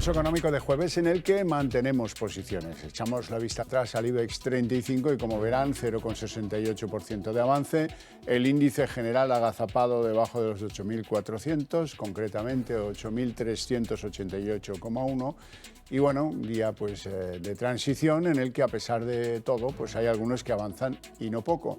repaso económico de jueves en el que mantenemos posiciones. Echamos la vista atrás al IBEX 35 y como verán 0,68% de avance. El índice general agazapado debajo de los 8.400, concretamente 8.388,1. Y bueno, un día pues, de transición en el que a pesar de todo pues hay algunos que avanzan y no poco.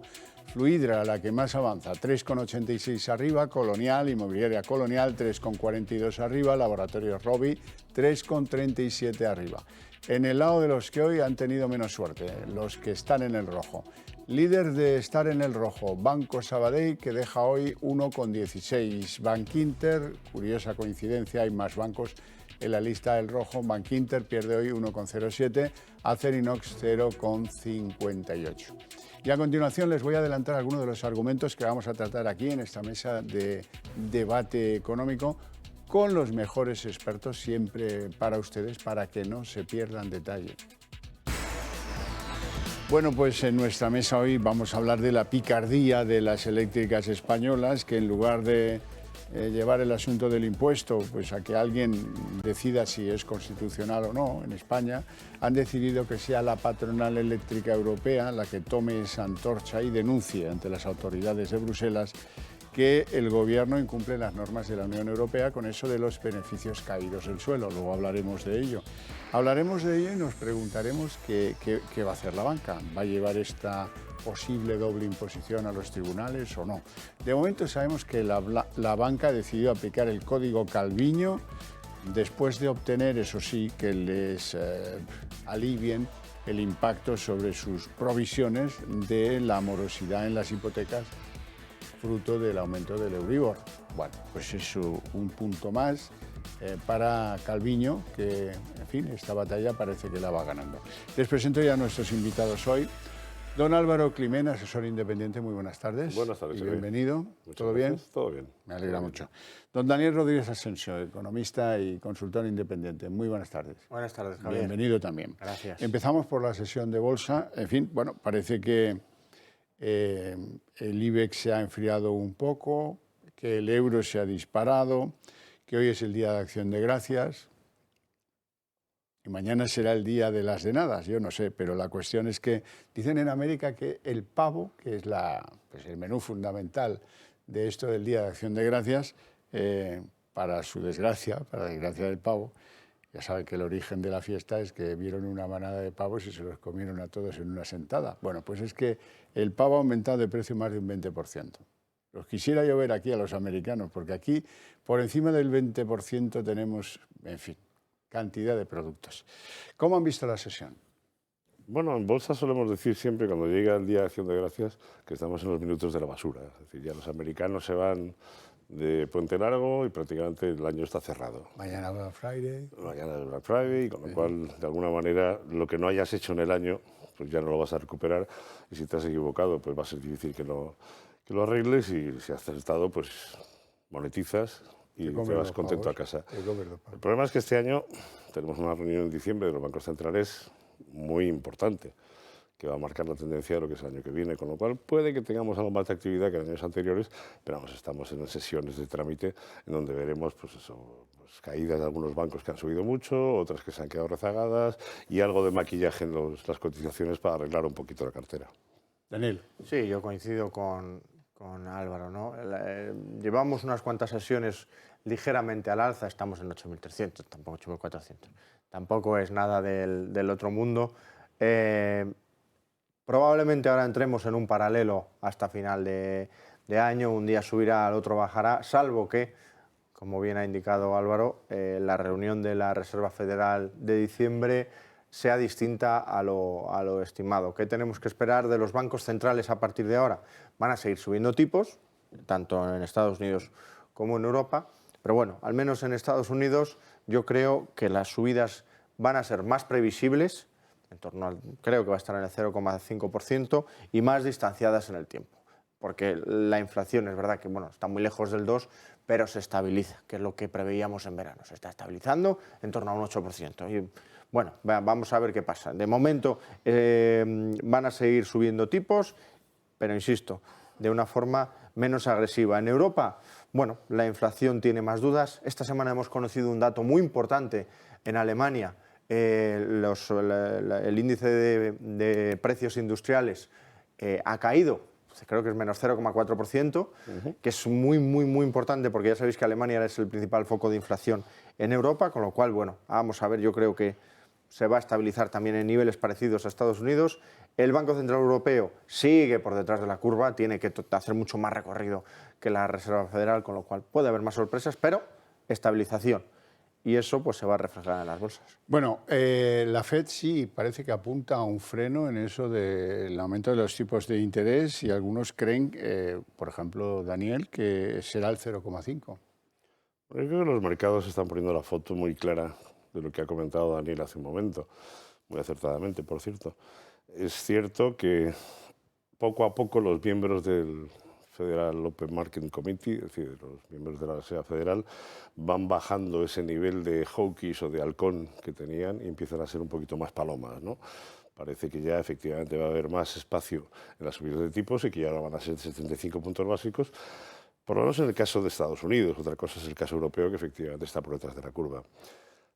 Fluidra, la que más avanza, 3,86 arriba, Colonial, Inmobiliaria Colonial, 3,42 arriba, Laboratorios Rovi, 3,37 arriba. En el lado de los que hoy han tenido menos suerte, los que están en el rojo. Líder de estar en el rojo, Banco Sabadell, que deja hoy 1,16. Bankinter, curiosa coincidencia, hay más bancos en la lista del rojo. Bankinter pierde hoy 1,07, Acerinox 0,58. Y a continuación les voy a adelantar algunos de los argumentos que vamos a tratar aquí en esta mesa de debate económico con los mejores expertos siempre para ustedes, para que no se pierdan detalle. Bueno, pues en nuestra mesa hoy vamos a hablar de la picardía de las eléctricas españolas, que en lugar de llevar el asunto del impuesto pues a que alguien decida si es constitucional o no en España, han decidido que sea la patronal eléctrica europea la que tome esa antorcha y denuncie ante las autoridades de Bruselas que el gobierno incumple las normas de la Unión Europea con eso de los beneficios caídos del suelo. Luego hablaremos de ello. Hablaremos de ello y nos preguntaremos qué va a hacer la banca. ¿Va a llevar esta posible doble imposición a los tribunales o no? De momento sabemos que la banca ha decidido aplicar el código Calviño después de obtener, eso sí, que les alivien el impacto sobre sus provisiones de la morosidad en las hipotecas fruto del aumento del Euribor. Bueno, pues es un punto más para Calviño, que, en fin, esta batalla parece que la va ganando. Les presento ya a nuestros invitados hoy. Don Álvaro Climent, asesor independiente, muy buenas tardes. Buenas tardes. Y bienvenido. ¿Todo bien? Todo bien. Me alegra mucho. Don Daniel Rodríguez Asensio, economista y consultor independiente. Muy buenas tardes. Buenas tardes, Javier. Bienvenido también. Gracias. Empezamos por la sesión de bolsa. En fin, bueno, parece que el IBEX se ha enfriado un poco, que el euro se ha disparado, que hoy es el Día de Acción de Gracias y mañana será el Día de las Denadas, yo no sé, pero la cuestión es que dicen en América que el pavo, que es pues el menú fundamental de esto del Día de Acción de Gracias, para su desgracia, para la desgracia del pavo, ya saben que el origen de la fiesta es que vieron una manada de pavos y se los comieron a todos en una sentada. Bueno, pues es que el pavo ha aumentado de precio más de un 20%. Los quisiera yo ver aquí a los americanos, porque aquí por encima del 20% tenemos, en fin, cantidad de productos. ¿Cómo han visto la sesión? Bueno, en bolsa solemos decir siempre, cuando llega el Día de Acción de Gracias, que estamos en los minutos de la basura. Es decir, ya los americanos se van de puente largo y prácticamente el año está cerrado. Mañana Black Friday. Mañana es Black Friday, con lo cual, de alguna manera, lo que no hayas hecho en el año, pues ya no lo vas a recuperar. Y si te has equivocado, pues va a ser difícil que lo arregles. Y si has acertado, pues monetizas y te vas contento a casa. El problema es que este año tenemos una reunión en diciembre de los bancos centrales muy importante, que va a marcar la tendencia de lo que es el año que viene, con lo cual puede que tengamos algo más de actividad que en años anteriores, pero vamos, estamos en sesiones de trámite en donde veremos pues caídas de algunos bancos que han subido mucho, otras que se han quedado rezagadas y algo de maquillaje en las cotizaciones para arreglar un poquito la cartera. Daniel. Sí, yo coincido con Álvaro, ¿no? Llevamos unas cuantas sesiones ligeramente al alza, estamos en 8.300, tampoco 8.400. Tampoco es nada del otro mundo. Probablemente ahora entremos en un paralelo hasta final de año, un día subirá, al otro bajará, salvo que, como bien ha indicado Álvaro, la reunión de la Reserva Federal de diciembre sea distinta a lo estimado. ¿Qué tenemos que esperar de los bancos centrales a partir de ahora? Van a seguir subiendo tipos, tanto en Estados Unidos como en Europa, pero bueno, al menos en Estados Unidos yo creo que las subidas van a ser más previsibles, creo que va a estar en el 0,5% y más distanciadas en el tiempo. Porque la inflación es verdad que está muy lejos del 2%, pero se estabiliza, que es lo que preveíamos en verano. Se está estabilizando en torno a un 8%. Y bueno, vamos a ver qué pasa. De momento van a seguir subiendo tipos, pero insisto, de una forma menos agresiva. En Europa, bueno, la inflación tiene más dudas. Esta semana hemos conocido un dato muy importante En Alemania, el índice de precios industriales ha caído, creo que es menos 0,4%, que es muy importante porque ya sabéis que Alemania es el principal foco de inflación en Europa, con lo cual, bueno, vamos a ver, yo creo que se va a estabilizar también en niveles parecidos a Estados Unidos. El Banco Central Europeo sigue por detrás de la curva, tiene que hacer mucho más recorrido que la Reserva Federal, con lo cual puede haber más sorpresas, pero estabilización. Y eso pues se va a reflejar en las bolsas. Bueno, la FED sí parece que apunta a un freno en eso del aumento de los tipos de interés y algunos creen, por ejemplo, Daniel, que será el 0,5. Yo creo que los mercados están poniendo la foto muy clara de lo que ha comentado Daniel hace un momento, muy acertadamente, por cierto. Es cierto que poco a poco los miembros del Federal Open Market Committee, es decir, los miembros de la Reserva Federal, van bajando ese nivel de hawkish o de halcón que tenían y empiezan a ser un poquito más palomas, ¿no? Parece que ya efectivamente va a haber más espacio en las subidas de tipos y que ya ahora van a ser 75 puntos básicos, por lo menos en el caso de Estados Unidos. Otra cosa es el caso europeo, que efectivamente está por detrás de la curva.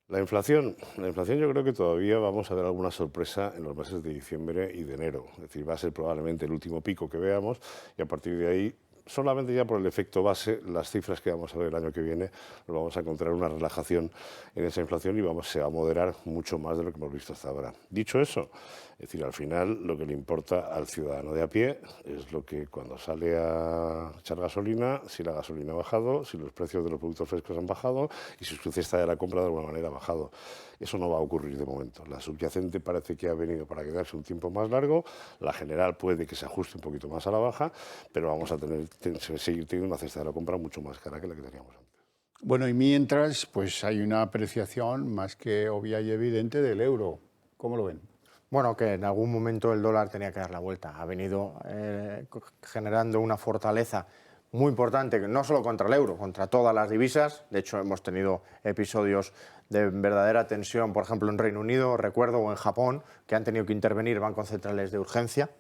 La inflación yo creo que todavía vamos a ver alguna sorpresa en los meses de diciembre y de enero. Es decir, va a ser probablemente el último pico que veamos y a partir de ahí, solamente ya por el efecto base, las cifras que vamos a ver el año que viene, nos vamos a encontrar una relajación en esa inflación y se va a moderar mucho más de lo que hemos visto hasta ahora. Dicho eso, es decir, al final lo que le importa al ciudadano de a pie es lo que cuando sale a echar gasolina, si la gasolina ha bajado, si los precios de los productos frescos han bajado y si su cesta de la compra de alguna manera ha bajado. Eso no va a ocurrir de momento. La subyacente parece que ha venido para quedarse un tiempo más largo, la general puede que se ajuste un poquito más a la baja, pero vamos a seguir teniendo una cesta de la compra mucho más cara que la que teníamos antes. Bueno, y mientras, pues hay una apreciación más que obvia y evidente del euro. ¿Cómo lo ven? Bueno, que en algún momento el dólar tenía que dar la vuelta. Ha venido generando una fortaleza muy importante, no solo contra el euro, contra todas las divisas. De hecho, hemos tenido episodios de verdadera tensión, por ejemplo, en Reino Unido, recuerdo, o en Japón, que han tenido que intervenir bancos centrales de urgencia.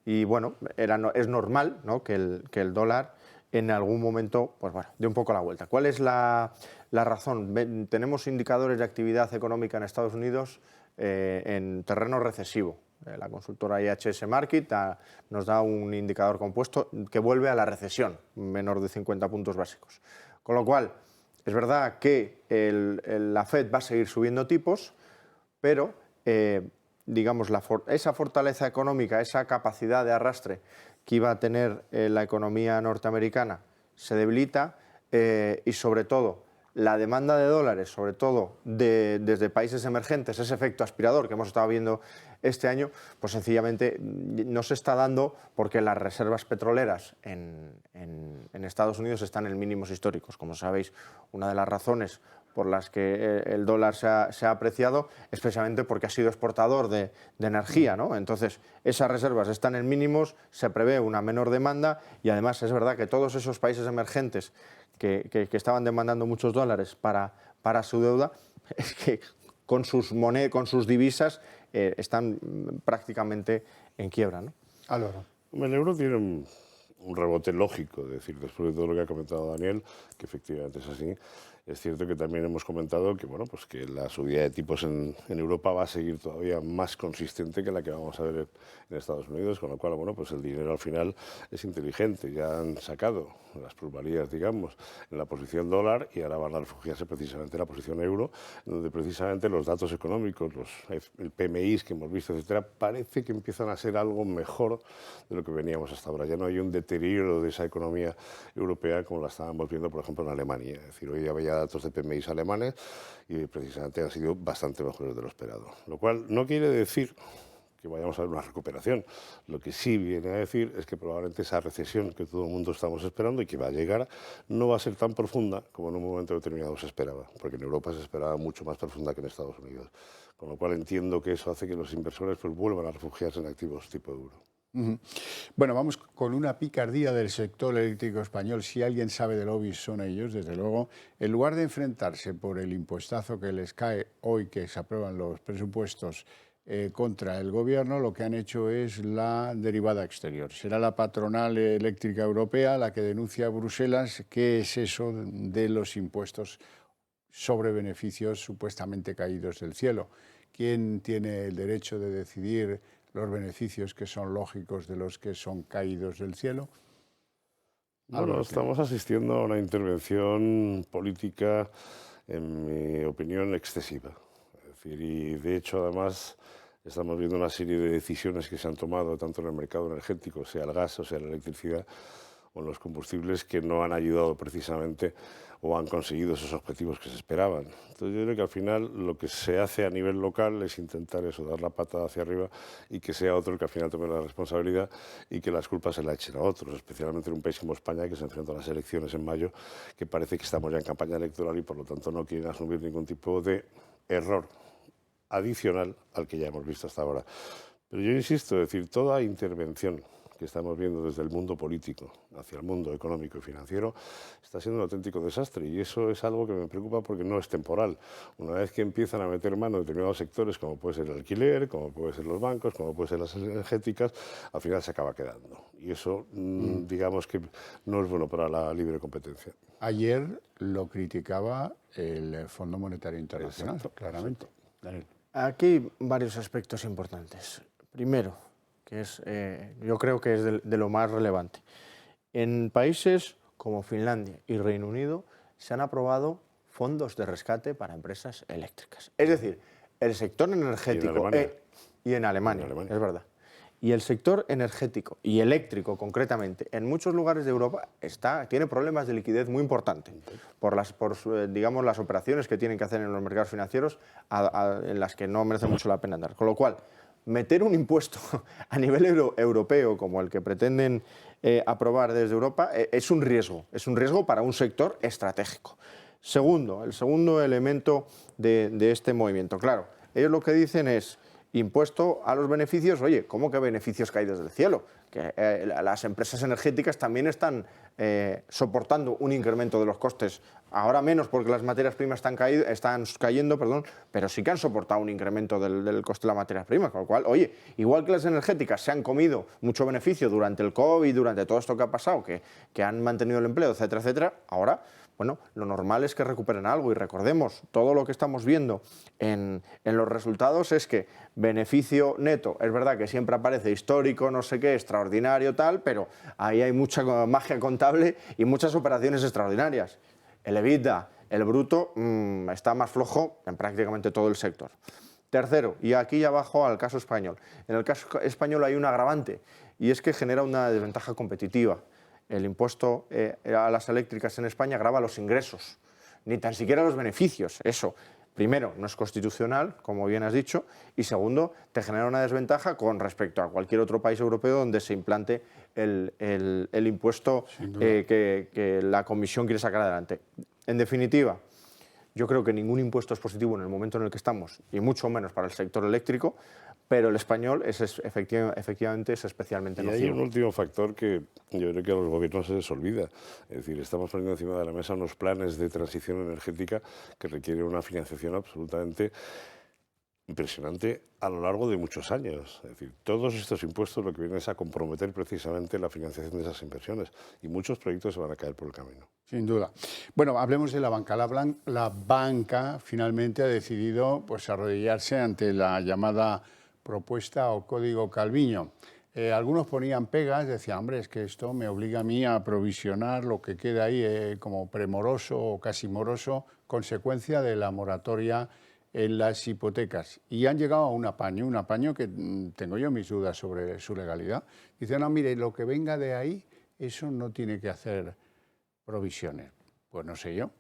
Y bueno, es normal, ¿no?, que el dólar en algún momento, pues bueno, dé un poco la vuelta. ¿Cuál es la razón? Tenemos indicadores de actividad económica en Estados Unidos en terreno recesivo. La consultora IHS Markit nos da un indicador compuesto que vuelve a la recesión, menor de 50 puntos básicos. Con lo cual, es verdad que la FED va a seguir subiendo tipos, pero digamos, esa fortaleza económica, esa capacidad de arrastre que iba a tener la economía norteamericana se debilita y sobre todo la demanda de dólares, sobre todo desde países emergentes, ese efecto aspirador que hemos estado viendo este año, pues sencillamente no se está dando porque las reservas petroleras en Estados Unidos están en mínimos históricos. Como sabéis, una de las razones por las que el dólar se ha apreciado es precisamente porque ha sido exportador de energía, ¿no? Entonces, esas reservas están en mínimos, se prevé una menor demanda y además es verdad que todos esos países emergentes que estaban demandando muchos dólares para su deuda, es que con sus divisas están prácticamente en quiebra, ¿no? Álvaro. El euro tiene un rebote lógico, es decir, después de todo lo que ha comentado Daniel, que efectivamente es así. Es cierto que también hemos comentado que, bueno, pues que la subida de tipos en Europa va a seguir todavía más consistente que la que vamos a ver en Estados Unidos, con lo cual, bueno, pues el dinero al final es inteligente. Ya han sacado las plusvalías, digamos, en la posición dólar y ahora van a refugiarse precisamente en la posición euro, donde precisamente los datos económicos, el PMI que hemos visto, etcétera, parece que empiezan a ser algo mejor de lo que veníamos hasta ahora. Ya no hay un deterioro de esa economía europea como la estábamos viendo, por ejemplo, en Alemania. Es decir, hoy había datos de PMI alemanes y precisamente han sido bastante mejores de lo esperado. Lo cual no quiere decir que vayamos a ver una recuperación. Lo que sí viene a decir es que probablemente esa recesión que todo el mundo estamos esperando y que va a llegar no va a ser tan profunda como en un momento determinado se esperaba, porque en Europa se esperaba mucho más profunda que en Estados Unidos. Con lo cual entiendo que eso hace que los inversores pues vuelvan a refugiarse en activos tipo euro. Bueno, vamos con una picardía del sector eléctrico español. Si alguien sabe de lobbies son ellos, desde luego. En lugar de enfrentarse por el impuestazo que les cae hoy que se aprueban los presupuestos contra el gobierno, lo que han hecho es la derivada exterior. Será la patronal eléctrica europea la que denuncia a Bruselas qué es eso de los impuestos sobre beneficios supuestamente caídos del cielo. ¿Quién tiene el derecho de decidir los beneficios que son lógicos de los que son caídos del cielo? Bueno, estamos asistiendo a una intervención política, en mi opinión, excesiva. Es decir, y de hecho, además, estamos viendo una serie de decisiones que se han tomado tanto en el mercado energético, sea el gas o sea la electricidad, o en los combustibles, que no han ayudado precisamente o han conseguido esos objetivos que se esperaban. Entonces yo creo que al final lo que se hace a nivel local es intentar eso, dar la patada hacia arriba y que sea otro el que al final tome la responsabilidad y que las culpas se la echen a otros, especialmente en un país como España que se enfrenta a las elecciones en mayo, que parece que estamos ya en campaña electoral y por lo tanto no quieren asumir ningún tipo de error adicional al que ya hemos visto hasta ahora. Pero yo insisto, es decir, toda intervención que estamos viendo desde el mundo político hacia el mundo económico y financiero está siendo un auténtico desastre y eso es algo que me preocupa porque no es temporal. Una vez que empiezan a meter mano en determinados sectores, como puede ser el alquiler, como puede ser los bancos, como puede ser las energéticas, al final se acaba quedando. Y eso, digamos que no es bueno para la libre competencia. Ayer lo criticaba el Fondo Monetario Internacional, Exacto, claramente. Daniel. Aquí varios aspectos importantes. Primero, que es, yo creo que es de lo más relevante. En países como Finlandia y Reino Unido se han aprobado fondos de rescate para empresas eléctricas. Es decir, el sector energético... Y en Alemania, es verdad. Y el sector energético y eléctrico, concretamente, en muchos lugares de Europa tiene problemas de liquidez muy importantes por digamos, las operaciones que tienen que hacer en los mercados financieros en las que no merece mucho la pena andar. Con lo cual, meter un impuesto a nivel europeo como el que pretenden aprobar desde Europa es un riesgo para un sector estratégico. El segundo elemento de este movimiento. Claro, ellos lo que dicen es impuesto a los beneficios. Oye, ¿cómo que beneficios caídos del cielo? Que las empresas energéticas también están soportando un incremento de los costes. Ahora menos porque las materias primas están cayendo, pero sí que han soportado un incremento del coste de las materias primas. Con lo cual, oye, igual que las energéticas se han comido mucho beneficio durante el COVID, durante todo esto que ha pasado, que han mantenido el empleo, etcétera, etcétera, ahora, bueno, lo normal es que recuperen algo. Y recordemos, todo lo que estamos viendo en los resultados es que beneficio neto, es verdad que siempre aparece histórico, no sé qué, extraordinario, tal, pero ahí hay mucha magia contable y muchas operaciones extraordinarias. El EBITDA, el bruto, está más flojo en prácticamente todo el sector. Tercero, y aquí ya bajo al caso español. En el caso español hay un agravante y es que genera una desventaja competitiva. El impuesto a las eléctricas en España grava los ingresos, ni tan siquiera los beneficios. Eso, primero, no es constitucional, como bien has dicho, y segundo, te genera una desventaja con respecto a cualquier otro país europeo donde se implante el impuesto que la Comisión quiere sacar adelante. En definitiva, yo creo que ningún impuesto es positivo en el momento en el que estamos, y mucho menos para el sector eléctrico, pero el español efectivamente es especialmente nocivo. Y hay un último factor que yo creo que a los gobiernos se les olvida. Es decir, estamos poniendo encima de la mesa unos planes de transición energética que requieren una financiación absolutamente impresionante a lo largo de muchos años. Es decir, todos estos impuestos lo que vienen es a comprometer precisamente la financiación de esas inversiones y muchos proyectos se van a caer por el camino. Sin duda. Bueno, hablemos de la banca. La banca finalmente ha decidido pues, arrodillarse ante la llamada propuesta o código Calviño. Algunos ponían pegas, decían, hombre, es que esto me obliga a mí a provisionar lo que queda ahí como premoroso o casi moroso, consecuencia de la moratoria en las hipotecas. Y han llegado a un apaño que tengo yo mis dudas sobre su legalidad. Dicen, no, mire, lo que venga de ahí, eso no tiene que hacer provisiones. Pues no sé yo.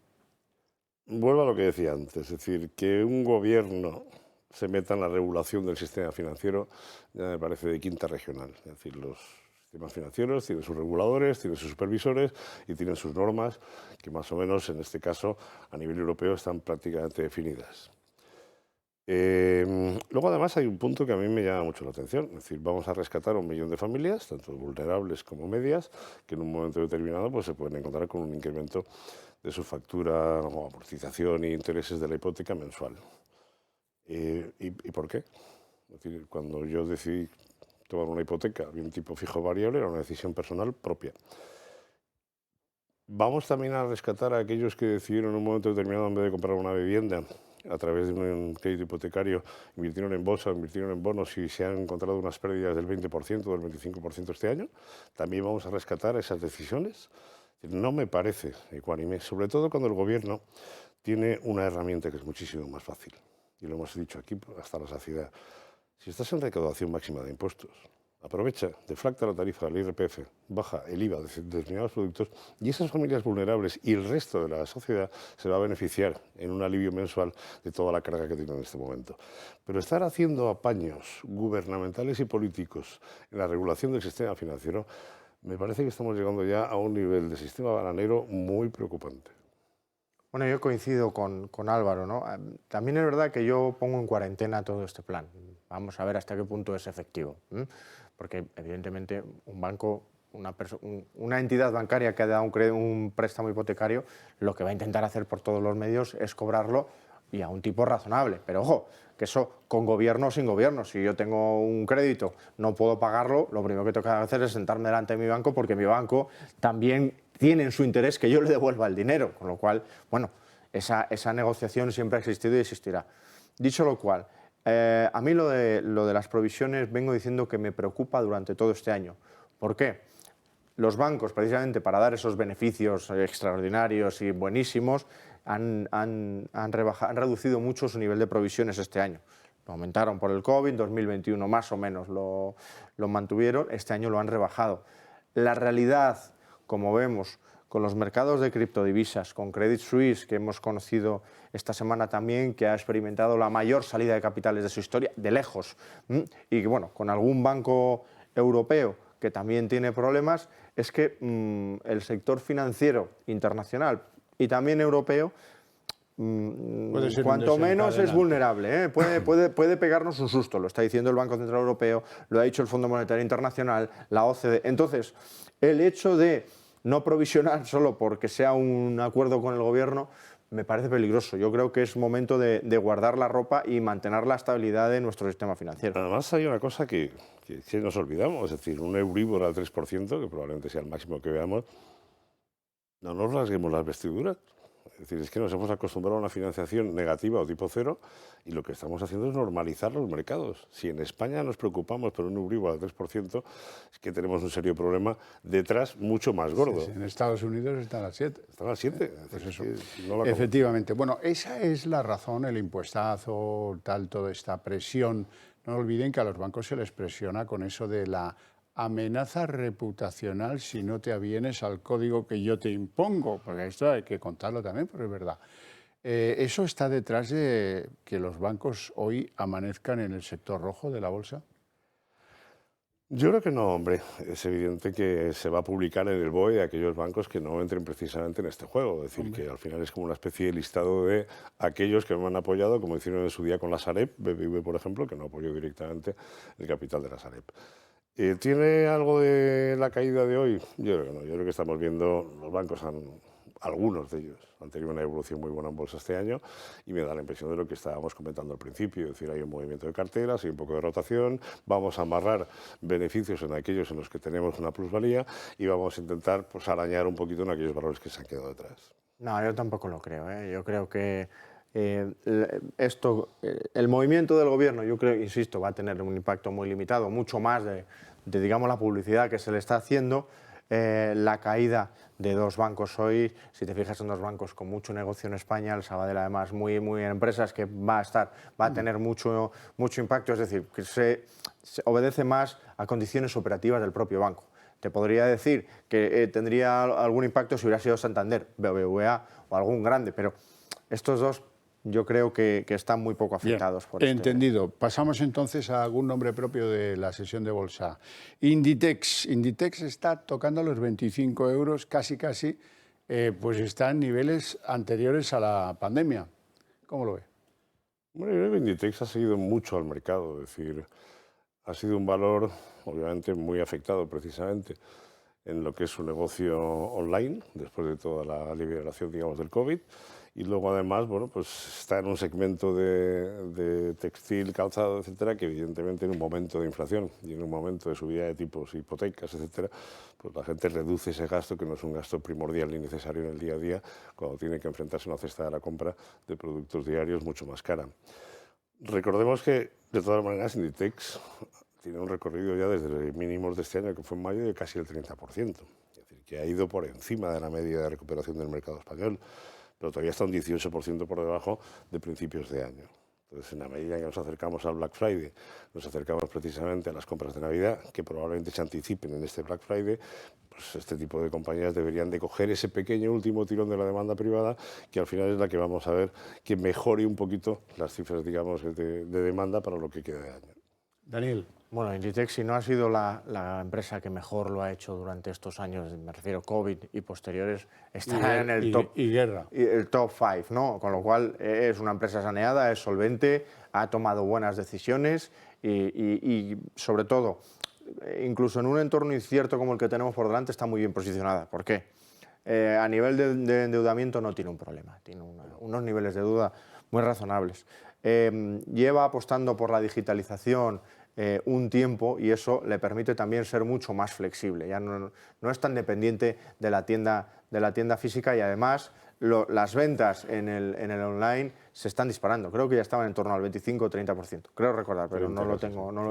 Vuelvo a lo que decía antes, es decir, que un gobierno se meta en la regulación del sistema financiero ya me parece de quinta regional. Es decir, los sistemas financieros tienen sus reguladores, tienen sus supervisores y tienen sus normas que más o menos, en este caso, a nivel europeo están prácticamente definidas. Luego, además, hay un punto que a mí me llama mucho la atención. Es decir, vamos a rescatar a 1 millón de familias, tanto vulnerables como medias, que en un momento determinado pues, se pueden encontrar con un incremento de su factura o amortización e intereses de la hipoteca mensual. ¿Y por qué? Es decir, cuando yo decidí tomar una hipoteca de un tipo fijo variable, era una decisión personal propia. Vamos también a rescatar a aquellos que decidieron en un momento determinado, en vez de comprar una vivienda a través de un crédito hipotecario, invirtieron en bolsa, invirtieron en bonos y se han encontrado unas pérdidas del 20%, del 25% este año. También vamos a rescatar esas decisiones. No me parece ecuánime, sobre todo cuando el gobierno tiene una herramienta que es muchísimo más fácil. Y lo hemos dicho aquí hasta la saciedad. Si estás en recaudación máxima de impuestos, aprovecha, deflacta la tarifa del IRPF, baja el IVA de determinados productos y esas familias vulnerables y el resto de la sociedad se va a beneficiar en un alivio mensual de toda la carga que tienen en este momento. Pero estar haciendo apaños gubernamentales y políticos en la regulación del sistema financiero, me parece que estamos llegando ya a un nivel de sistema bananero muy preocupante. Bueno, yo coincido con Álvaro, ¿no? También es verdad que yo pongo en cuarentena todo este plan. Vamos a ver hasta qué punto es efectivo. Porque, evidentemente, un banco, una entidad bancaria que ha dado un préstamo hipotecario, lo que va a intentar hacer por todos los medios es cobrarlo y a un tipo razonable. Pero, ojo, que eso con gobierno o sin gobierno. Si yo tengo un crédito, no puedo pagarlo, lo primero que tengo que hacer es sentarme delante de mi banco, porque mi banco también tiene en su interés que yo le devuelva el dinero. Con lo cual, bueno, esa negociación siempre ha existido y existirá. Dicho lo cual, a mí lo de las provisiones vengo diciendo que me preocupa durante todo este año. ¿Por qué? Los bancos, precisamente para dar esos beneficios extraordinarios y buenísimos, han reducido mucho su nivel de provisiones este año. Lo aumentaron por el COVID, 2021 más o menos lo mantuvieron, este año lo han rebajado. La realidad, como vemos, con los mercados de criptodivisas, con Credit Suisse, que hemos conocido esta semana también, que ha experimentado la mayor salida de capitales de su historia, de lejos, y que, bueno, con algún banco europeo que también tiene problemas, es que el sector financiero internacional y también europeo, cuanto menos es vulnerable, ¿eh? Puede pegarnos un susto, lo está diciendo el Banco Central Europeo, lo ha dicho el Fondo Monetario Internacional, la OCDE. Entonces, el hecho de no provisionar solo porque sea un acuerdo con el gobierno me parece peligroso. Yo creo que es momento de guardar la ropa y mantener la estabilidad de nuestro sistema financiero. Además, hay una cosa que nos olvidamos, es decir, un Euribor al 3%, que probablemente sea el máximo que veamos, no nos rasguemos las vestiduras. Es decir, es que nos hemos acostumbrado a una financiación negativa o tipo cero y lo que estamos haciendo es normalizar los mercados. Si en España nos preocupamos por un Euribor al 3%, es que tenemos un serio problema detrás mucho más gordo. Sí, sí. En Estados Unidos están a 7. Están a 7. Pues eso. No efectivamente. Bueno, esa es la razón, el impuestazo, toda esta presión. No olviden que a los bancos se les presiona con eso de la amenaza reputacional si no te avienes al código que yo te impongo, porque esto hay que contarlo también, porque es verdad. ¿Eso está detrás de que los bancos hoy amanezcan en el sector rojo de la bolsa? Yo creo que no, hombre. Es evidente que se va a publicar en el BOE aquellos bancos que no entren precisamente en este juego. Es decir, que al final es como una especie de listado de aquellos que me han apoyado, como hicieron en su día con la Sareb, BBV, por ejemplo, que no apoyó directamente el capital de la Sareb. ¿Tiene algo de la caída de hoy? Yo creo que no. Yo creo que estamos viendo, los bancos algunos de ellos han tenido una evolución muy buena en bolsa este año y me da la impresión de lo que estábamos comentando al principio, es decir, hay un movimiento de carteras, hay un poco de rotación, vamos a amarrar beneficios en aquellos en los que tenemos una plusvalía y vamos a intentar arañar un poquito en aquellos valores que se han quedado detrás. No, yo tampoco lo creo, ¿eh? Yo creo que el movimiento del gobierno, yo creo, insisto, va a tener un impacto muy limitado, mucho más de digamos, la publicidad que se le está haciendo. La caída de dos bancos hoy, si te fijas, son dos bancos con mucho negocio en España, el Sabadell además muy en empresas, que va a tener mucho impacto, es decir, que se obedece más a condiciones operativas del propio banco. Te podría decir que tendría algún impacto si hubiera sido Santander, BBVA o algún grande, pero estos dos yo creo que están muy poco afectados. Bien, entendido. Pasamos entonces a algún nombre propio de la sesión de bolsa. Inditex. Inditex está tocando los 25 euros, casi, pues está en niveles anteriores a la pandemia. ¿Cómo lo ve? Bueno, yo creo que Inditex ha seguido mucho al mercado, es decir, ha sido un valor obviamente muy afectado precisamente en lo que es su negocio online, después de toda la liberación, digamos, del COVID. Y luego, además, bueno, pues está en un segmento de textil, calzado, etcétera, que evidentemente en un momento de inflación y en un momento de subida de tipos, hipotecas, etcétera, pues la gente reduce ese gasto, que no es un gasto primordial ni necesario en el día a día, cuando tiene que enfrentarse a una cesta de la compra de productos diarios mucho más cara. Recordemos que, de todas maneras, Inditex tiene un recorrido ya desde mínimos de este año, que fue en mayo, de casi el 30%. Es decir, que ha ido por encima de la media de recuperación del mercado español, pero todavía está un 18% por debajo de principios de año. Entonces, en la medida que nos acercamos al Black Friday, nos acercamos precisamente a las compras de Navidad, que probablemente se anticipen en este Black Friday, pues este tipo de compañías deberían de coger ese pequeño último tirón de la demanda privada, que al final es la que vamos a ver que mejore un poquito las cifras, digamos, de demanda para lo que queda de año. Daniel. Bueno, Inditex, si no ha sido la empresa que mejor lo ha hecho durante estos años, me refiero COVID y posteriores, estará en el top. Y guerra. El top 5, ¿no? Con lo cual es una empresa saneada, es solvente, ha tomado buenas decisiones y sobre todo, incluso en un entorno incierto como el que tenemos por delante, está muy bien posicionada. ¿Por qué? A nivel de endeudamiento no tiene un problema, tiene unos niveles de deuda muy razonables. Lleva apostando por la digitalización un tiempo y eso le permite también ser mucho más flexible. Ya no es tan dependiente de la tienda física y además las ventas en el online se están disparando. Creo que ya estaban en torno al 25 o 30%. Creo recordar, pero no lo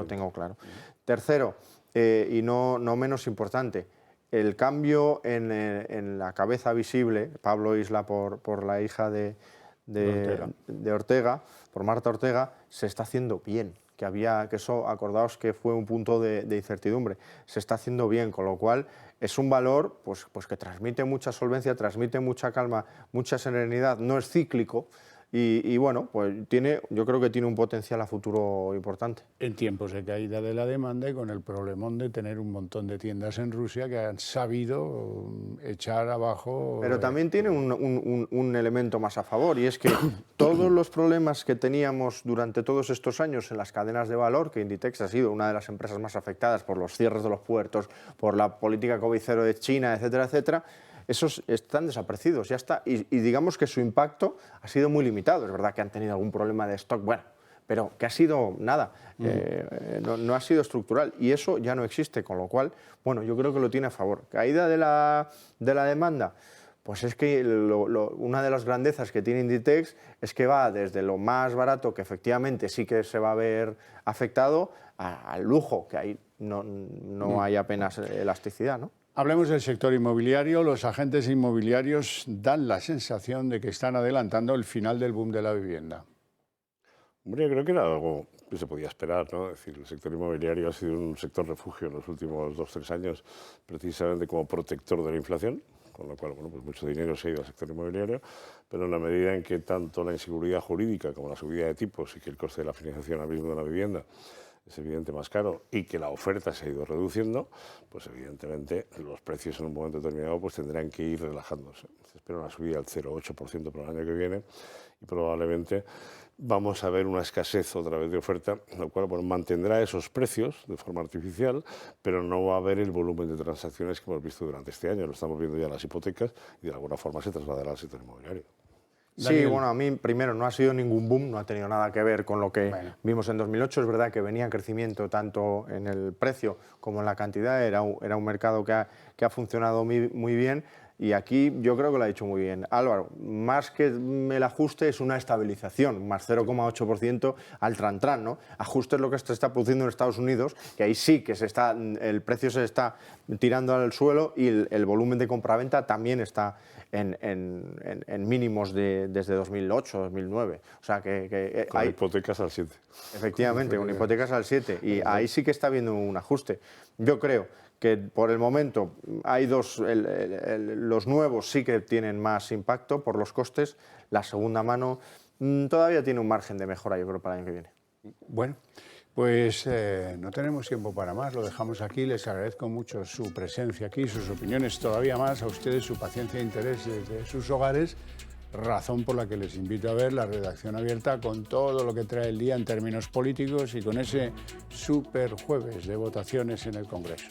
tengo claro. Tercero, y no menos importante, el cambio en la cabeza visible, Pablo Isla por la hija de Ortega, por Marta Ortega, se está haciendo bien. Que eso, acordaos que fue un punto de incertidumbre, se está haciendo bien, con lo cual es un valor pues que transmite mucha solvencia, transmite mucha calma, mucha serenidad, no es cíclico y bueno, pues yo creo que tiene un potencial a futuro importante. En tiempos de caída de la demanda y con el problemón de tener un montón de tiendas en Rusia que han sabido echar abajo... Pero también tiene un elemento más a favor y es que todos los problemas que teníamos durante todos estos años en las cadenas de valor, que Inditex ha sido una de las empresas más afectadas por los cierres de los puertos, por la política COVID-0 de China, etcétera, etcétera, esos están desaparecidos, ya está. Y digamos que su impacto ha sido muy limitado. Es verdad que han tenido algún problema de stock, bueno, pero que ha sido nada, no ha sido estructural. Y eso ya no existe, con lo cual, bueno, yo creo que lo tiene a favor. Caída de la demanda, pues es que una de las grandezas que tiene Inditex es que va desde lo más barato, que efectivamente sí que se va a ver afectado, al lujo, que ahí no hay apenas elasticidad, ¿no? Hablemos del sector inmobiliario. Los agentes inmobiliarios dan la sensación de que están adelantando el final del boom de la vivienda. Hombre, yo creo que era algo que se podía esperar, ¿no? Es decir, el sector inmobiliario ha sido un sector refugio en los últimos 2 o 3 años, precisamente como protector de la inflación, con lo cual, bueno, pues mucho dinero se ha ido al sector inmobiliario, pero en la medida en que tanto la inseguridad jurídica como la subida de tipos y que el coste de la financiación ahora mismo de la vivienda es evidente más caro y que la oferta se ha ido reduciendo, pues evidentemente los precios en un momento determinado pues tendrán que ir relajándose. Se espera una subida al 0,8% para el año que viene y probablemente vamos a ver una escasez otra vez de oferta, lo cual bueno, mantendrá esos precios de forma artificial, pero no va a haber el volumen de transacciones que hemos visto durante este año. Lo estamos viendo ya en las hipotecas y de alguna forma se trasladará al sector inmobiliario. Sí, bueno, a mí primero no ha sido ningún boom, no ha tenido nada que ver con lo que vimos en 2008. Es verdad que venía en crecimiento tanto en el precio como en la cantidad, era un mercado que ha funcionado muy bien y aquí yo creo que lo ha dicho muy bien Álvaro. Más que el ajuste es una estabilización, más 0,8% al tran-tran, ¿no? Ajuste es lo que se está produciendo en Estados Unidos, que ahí sí que el precio se está tirando al suelo y el volumen de compraventa también está en mínimos desde 2008, 2009. O sea que con hipotecas al 7. Efectivamente, con hipotecas al 7. Y ahí sí que está habiendo un ajuste. Yo creo que por el momento hay los nuevos sí que tienen más impacto por los costes. La segunda mano todavía tiene un margen de mejora, yo creo, para el año que viene. Bueno, pues no tenemos tiempo para más, lo dejamos aquí. Les agradezco mucho su presencia aquí, sus opiniones, todavía más a ustedes, su paciencia e interés desde sus hogares, razón por la que les invito a ver la redacción abierta con todo lo que trae el día en términos políticos y con ese super jueves de votaciones en el Congreso.